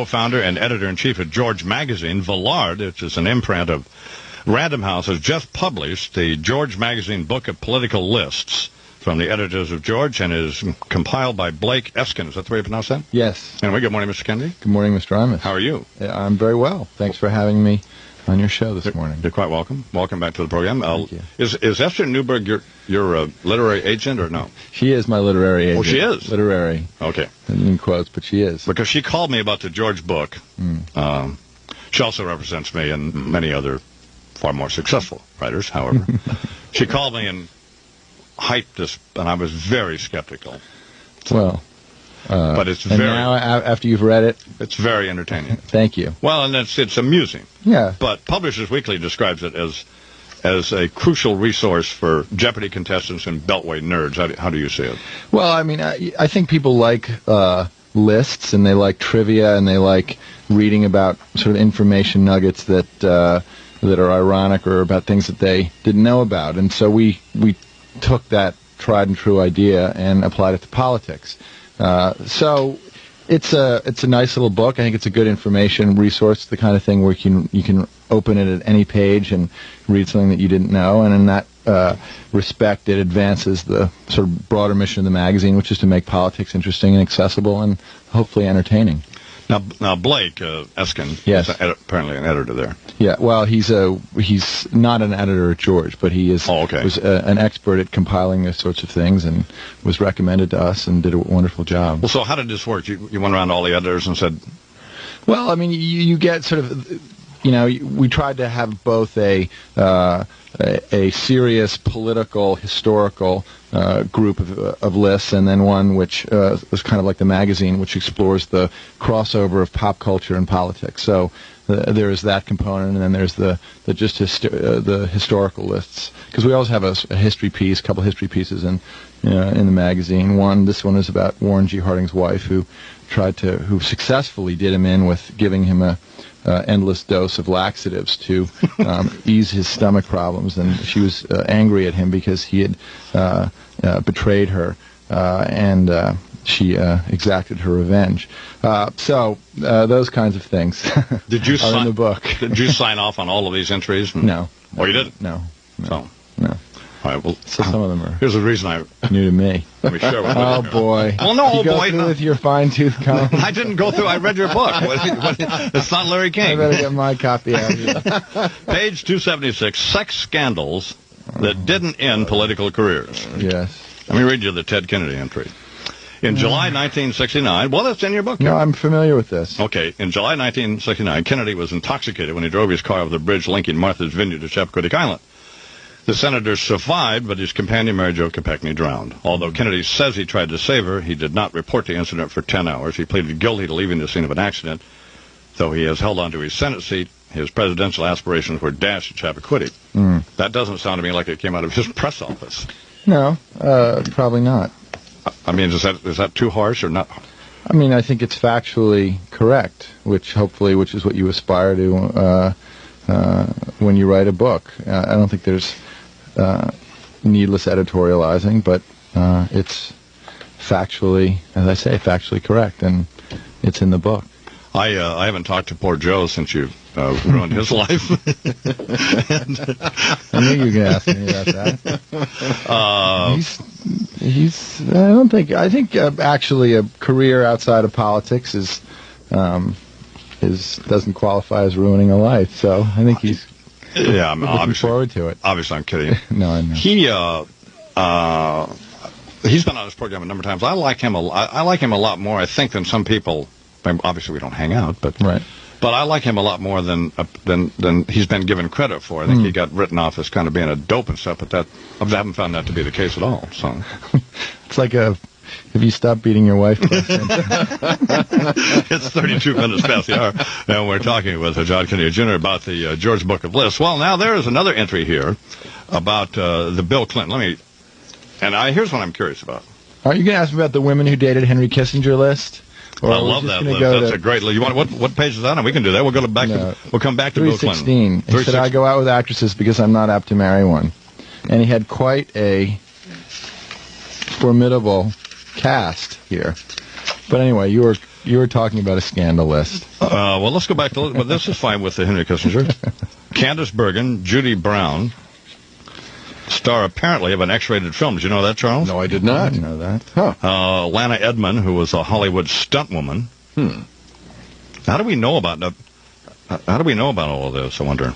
Co-founder and editor-in-chief of George Magazine, Villard, which is an imprint of Random House, has just published the George Magazine book of political lists from the editors of George, and is compiled by Blake Eskin. Is that the way you pronounce that? Yes. Anyway, good morning, Mr. Kennedy. Good morning, Mr. Imus. How are you? I'm very well. Thanks for having me on your show this morning. You're quite welcome. Welcome back to the program. Thank you. Is Esther Newberg your literary agent or no? She is my literary agent. Oh, she is? Literary. Okay. In quotes, but she is. Because she called me about the George book. She also represents me and many other far more successful writers, however. She called me and hyped this, and I was very skeptical. Well, but it's and very... now, after you've read it... It's very entertaining. Thank you. Well, and it's amusing. Yeah. But Publishers Weekly describes it as a crucial resource for Jeopardy contestants and Beltway nerds. How do you see it? Well, I mean, I think people like lists, and they like trivia, and they like reading about sort of information nuggets that are ironic or about things that they didn't know about. And so we took that tried and true idea and applied it to politics. So it's a nice little book. I think it's a good information resource, the kind of thing where you can open it at any page and read something that you didn't know. And in that respect, it advances the sort of broader mission of the magazine, which is to make politics interesting and accessible and hopefully entertaining. Now Blake Eskin yes. is apparently an editor there. Yeah, well, he's not an editor at George, but he is was an expert at compiling those sorts of things, and was recommended to us and did a wonderful job. Well, so how did this work? You went around to all the editors and said... Well, I mean, you get sort of, we tried to have both a serious political, historical group of lists, and then one which was kind of like the magazine, which explores the crossover of pop culture and politics. So there is that component, and then there's the historical lists, because we always have a history piece, a couple history pieces in the magazine. This one is about Warren G. Harding's wife, who successfully did him in with giving him a endless dose of laxatives to ease his stomach problems, and she was angry at him because he had betrayed her, and she exacted her revenge. So those kinds of things are in the book. Did you sign off on all of these entries? No. Oh, you didn't? No. So. No. All right, well, so some of them are. Here's the reason new to me. Let me share with you. Oh boy! Well, no, you go through with your fine-tooth comb. I didn't go through. I read your book. It's not Larry King. I better get my copy out of you. Page 276: sex scandals that didn't end political careers. Yes. Let me read you the Ted Kennedy entry. In July 1969, well, that's in your book. No, I'm familiar with this. Okay, in July 1969, Kennedy was intoxicated when he drove his car over the bridge linking Martha's Vineyard to Chappaquiddick Island. The senator survived, but his companion, Mary Jo Kopechne, drowned. Although Kennedy says he tried to save her, he did not report the incident for 10 hours. He pleaded guilty to leaving the scene of an accident. Though he has held on to his Senate seat, his presidential aspirations were dashed at Chappaquiddick. That doesn't sound to me like it came out of his press office. No, probably not. I mean, is that too harsh or not? I mean, I think it's factually correct, which is what you aspire to when you write a book. I don't think there's needless editorializing, but it's factually, as I say, factually correct, and it's in the book. I haven't talked to poor Joe since you ruined his life. I knew you were going to ask me about that. I think actually a career outside of politics doesn't qualify as ruining a life. So I think he's looking forward to it. Obviously, I'm kidding. No, I know. He's been on this program a number of times. I like him a lot more, I think, than some people. Obviously, we don't hang out, but right. But I like him a lot more than he's been given credit for. I think he got written off as kind of being a dope and stuff, but I haven't found that to be the case at all. So it's like have you stopped beating your wife? It's 32 minutes past the hour, and we're talking with John Kennedy Jr. about the George Book of Lists. Well, now there is another entry here about the Bill Clinton. Here's what I'm curious about. Are you going to ask me about the women who dated Henry Kissinger list? I love that list. That's a great list. You want what page is that on? We can do that. We'll come back to Bill Clinton. 316. He said, I go out with actresses because I'm not apt to marry one. And he had quite a formidable cast here. But anyway, you were You were talking about a scandal list. Well, let's go back to... But this is fine with Henry Kissinger. Candace Bergen, Judy Brown, star apparently of an X-rated film. Did you know that, Charles? No, I did not. I didn't know that. Huh. Lana Edmond, who was a Hollywood stunt woman. How do we know about all of this, I wonder?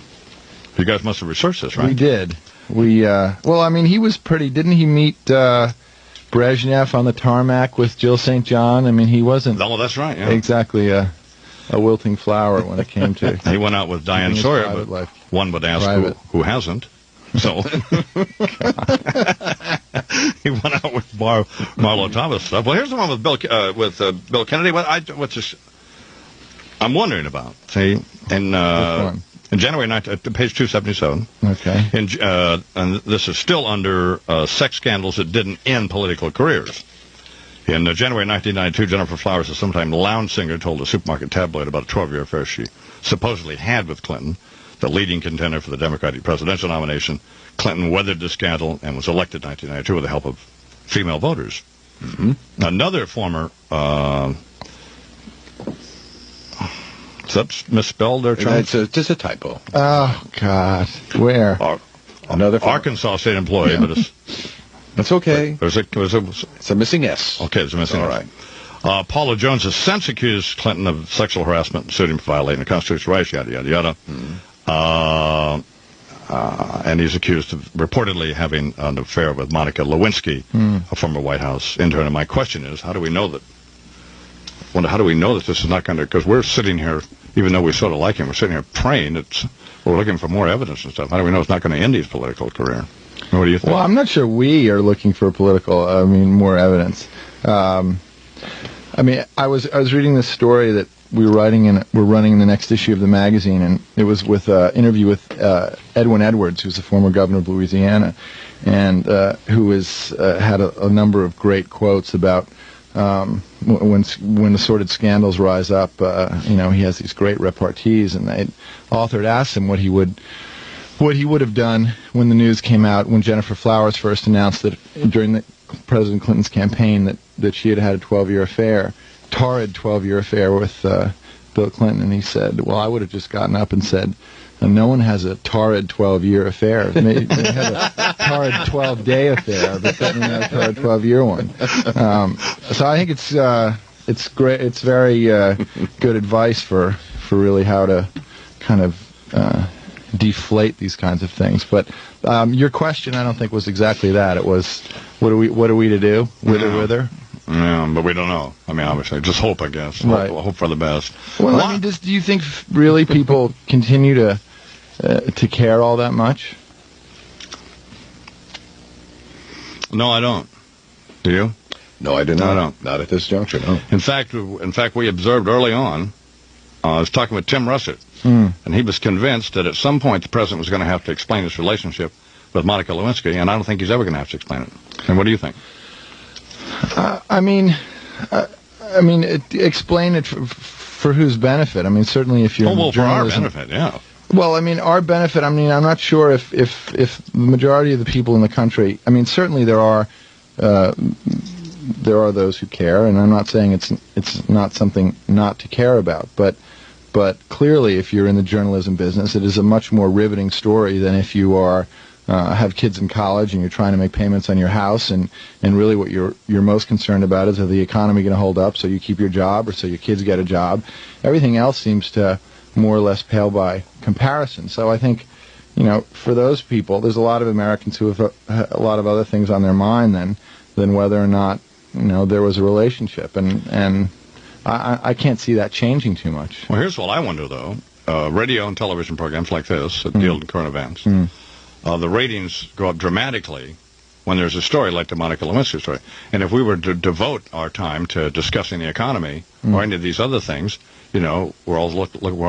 You guys must have researched this, right? We did. Well, I mean, he was pretty... Didn't he meet Brezhnev on the tarmac with Jill St. John? I mean, he wasn't... Oh, that's right, yeah. Exactly a wilting flower when it came to... He went out with Diane Sawyer, but life. One would ask who hasn't. So he went out with Marlo Thomas stuff. Well, here's the one with Bill Kennedy. I'm wondering about. See, in January 19, page 277. Okay. And this is still under sex scandals that didn't end political careers. In January 1992, Jennifer Flowers, a sometime lounge singer, told a supermarket tabloid about a 12-year affair she supposedly had with Clinton, the leading contender for the Democratic presidential nomination. Clinton weathered the scandal and was elected in 1992 with the help of female voters. Another former... is that misspelled there, Charles? It's just a typo. Oh, God. Where? Another former. Arkansas state employee, but it's... That's okay. It's a missing S. Okay, it's a missing All S. right. Paula Jones has since accused Clinton of sexual harassment and sued him for violating the constitutional rights, yada, yada, yada. And he's accused of reportedly having an affair with Monica Lewinsky, a former White House intern. And my question is, how do we know that? Well, how do we know that this is not going to... Because we're sitting here, even though we sort of like him, we're sitting here praying. We're looking for more evidence and stuff. How do we know it's not going to end his political career? What do you think? Well, I'm not sure we are looking for more evidence. I mean, I was reading this story that we're running in the next issue of the magazine, and it was with an interview with Edwin Edwards, who's the former governor of Louisiana, and who had a number of great quotes about when assorted scandals rise up. He has these great repartees, and the author had asked him what he would have done when the news came out when Jennifer Flowers first announced that during President Clinton's campaign that she had had a 12-year affair, torrid 12-year affair with Bill Clinton. And he said, well, I would have just gotten up and said, no one has a torrid 12-year affair. They have a torrid 12-day affair, but then a torrid 12-year one. So I think it's great. It's very good advice for really how to kind of deflate these kinds of things. But your question, I don't think, was exactly that. It was, what are we to do? Wither? Yeah, but we don't know. I mean, obviously, just hope, I guess. Right. Hope for the best. Well, I mean, do you think really people continue to care all that much? No, I don't. Do you? No, I do not. No, I don't. Not at this juncture, no. In fact, we observed early on, I was talking with Tim Russert, and he was convinced that at some point the president was going to have to explain his relationship with Monica Lewinsky, and I don't think he's ever going to have to explain it. And what do you think? Explain it for whose benefit? I mean, certainly if you're in for our journalism... benefit, yeah. Well, I mean, our benefit, I'm not sure if the majority of the people in the country... I mean, certainly there are those who care, and I'm not saying it's not something not to care about, but clearly if you're in the journalism business, it is a much more riveting story than if you are have kids in college and you're trying to make payments on your house, and really what you're most concerned about is, are the economy going to hold up so you keep your job or so your kids get a job. Everything else seems to more or less pale by comparison. So I think, for those people, there's a lot of Americans who have a lot of other things on their mind than whether or not there was a relationship, and I can't see that changing too much. Well, here's what I wonder, though. Radio and television programs like this that deal in current events, the ratings go up dramatically when there's a story like the Monica Lewinsky story. And if we were to devote our time to discussing the economy or any of these other things, we're all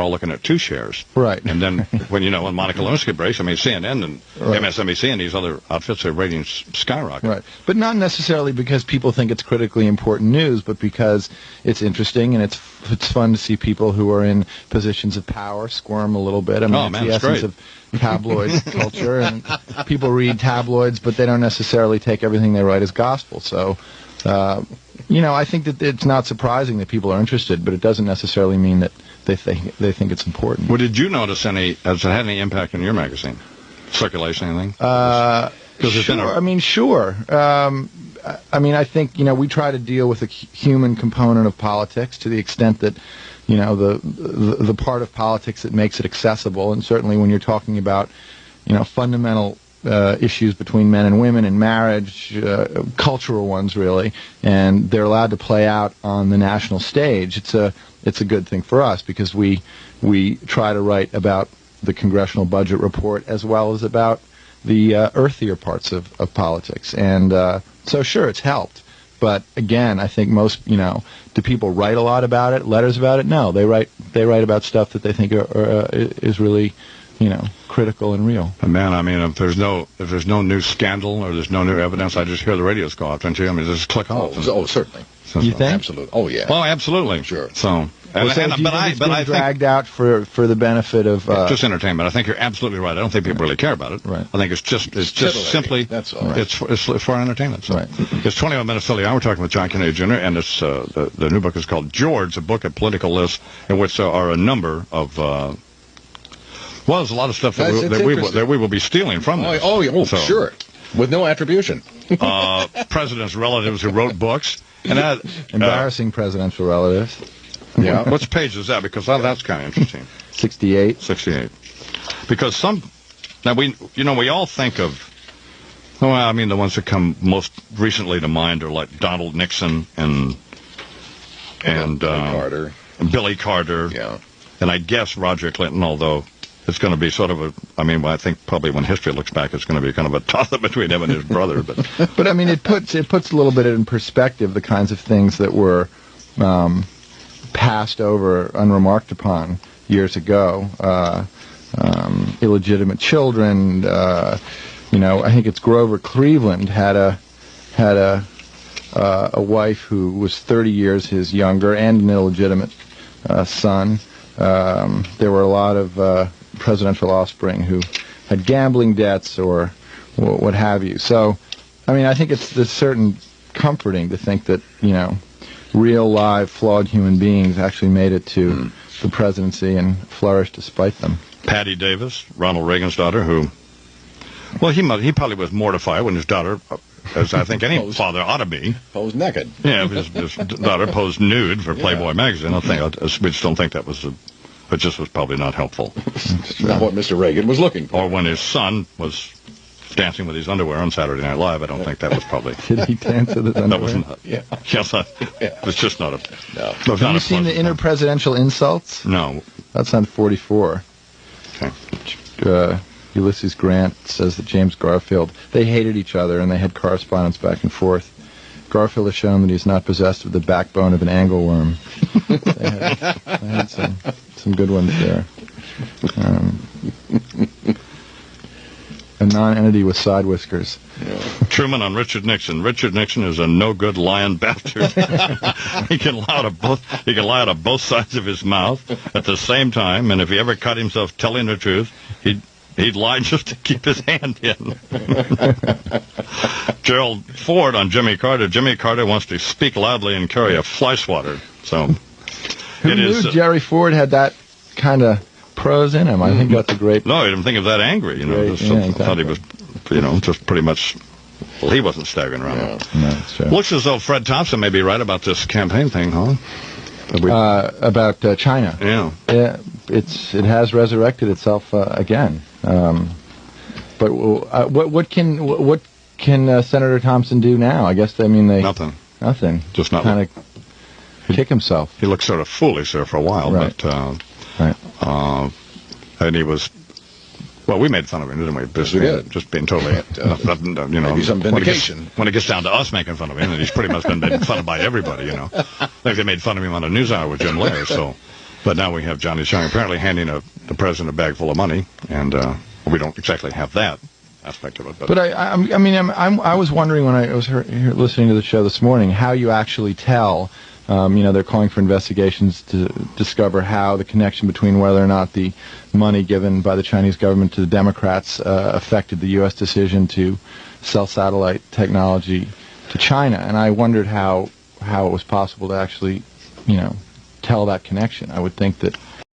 looking at two shares. Right. And then when Monica Lewinsky breaks, I mean, CNN and MSNBC and these other outfits, their ratings skyrocket. Right. But not necessarily because people think it's critically important news, but because it's interesting and it's fun to see people who are in positions of power squirm a little bit. I mean, it's the essence of tabloid culture, and people read tabloids, but they don't necessarily take everything they write as gospel. So I think that it's not surprising that people are interested, but it doesn't necessarily mean that they think it's important. Well, did you notice has it had any impact on your magazine? Circulation, anything? Sure. Sure. I think, we try to deal with the human component of politics to the extent that, the part of politics that makes it accessible, and certainly when you're talking about, fundamental issues between men and women in marriage, cultural ones really, and they're allowed to play out on the national stage. It's a good thing for us because we try to write about the Congressional Budget Report as well as about the earthier parts of politics. And so sure, it's helped. But again, I think most, do people write a lot about it, letters about it? No, they write about stuff that they think is really, critical and real. Man, if there's no new scandal or there's no new evidence, I just hear the radios go off, don't you? Just click off. Certainly. You think? Absolutely. Oh, yeah. Oh, absolutely. Sure. So, I dragged out for the benefit of just entertainment. I think you're absolutely right. I don't think people really care about it. Right. I think it's just simply that's all right. It's for entertainment. So. Right. It's 21 minutes till the hour. We're talking with John Kennedy Jr. and it's the new book is called George, a book of political lists, in which there are a number of there's a lot of stuff that we will be stealing from this. Sure, with no attribution. Presidents' relatives who wrote books. And embarrassing presidential relatives. Yeah. What page is that? Because that's kind of interesting. 68. 68. Because we all think of, the ones that come most recently to mind are like Donald Nixon and Carter. Billy Carter. Yeah. And I guess Roger Clinton, although it's going to be sort of I think probably when history looks back, it's going to be kind of a toss-up between him and his brother. But it puts a little bit in perspective the kinds of things that were passed over unremarked upon years ago. Illegitimate children. I think it's Grover Cleveland had a wife who was 30 years his younger and an illegitimate son. There were a lot of presidential offspring who had gambling debts or what have you. So, I think it's certain comforting to think that, real, live, flawed human beings actually made it to the presidency and flourished despite them. Patty Davis, Ronald Reagan's daughter, he probably was mortified when his daughter, as I think any father ought to be, posed naked. Yeah, his daughter posed nude for Playboy magazine. We just don't think that was it just was probably not helpful. Not what Mr. Reagan was looking for. Or when his son was dancing with his underwear on Saturday Night Live, I don't think that was probably... Did he dance with his underwear? That was not... Yeah. Yes, it was just not a... No. Have you seen the interpresidential insults? No. That's on 44. Okay. Ulysses Grant says that James Garfield, they hated each other and they had correspondence back and forth. Garfield has shown that he's not possessed of the backbone of an angleworm. They had some good ones there. A non-entity with side whiskers. Yeah. Truman on Richard Nixon. Richard Nixon is a no-good lying bastard. He can lie out of both sides of his mouth at the same time, and if he ever caught himself telling the truth, he'd lie just to keep his hand in. Gerald Ford on Jimmy Carter. Jimmy Carter wants to speak loudly and carry a fly swatter. So Who knew Jerry Ford had that kind of prose in him? I think that's a great... No, I didn't think of that angry. Exactly. Thought he was, just pretty much... Well, he wasn't staggering around. No, that's true. Looks as though Fred Thompson may be right about this campaign thing, huh? About China. Yeah. Yeah, it has resurrected itself again. But what can Senator Thompson do now? I guess they nothing. Just not kind of kick himself. He looked sort of foolish there for a while, right. But right. And he was. Well, we made fun of him, didn't we? Just being totally, maybe some vindication. When it gets down to us making fun of him, and he's pretty much been made fun of by everybody, Like they made fun of him on a news hour with Jim Lair, so. But now we have Johnny Chung apparently handing the president a bag full of money, and we don't exactly have that aspect of it. But I was wondering when I was here listening to the show this morning how you actually tell. They're calling for investigations to discover how the connection between whether or not the money given by the Chinese government to the Democrats affected the U.S. decision to sell satellite technology to China, and I wondered how it was possible to actually, tell that connection. I would think that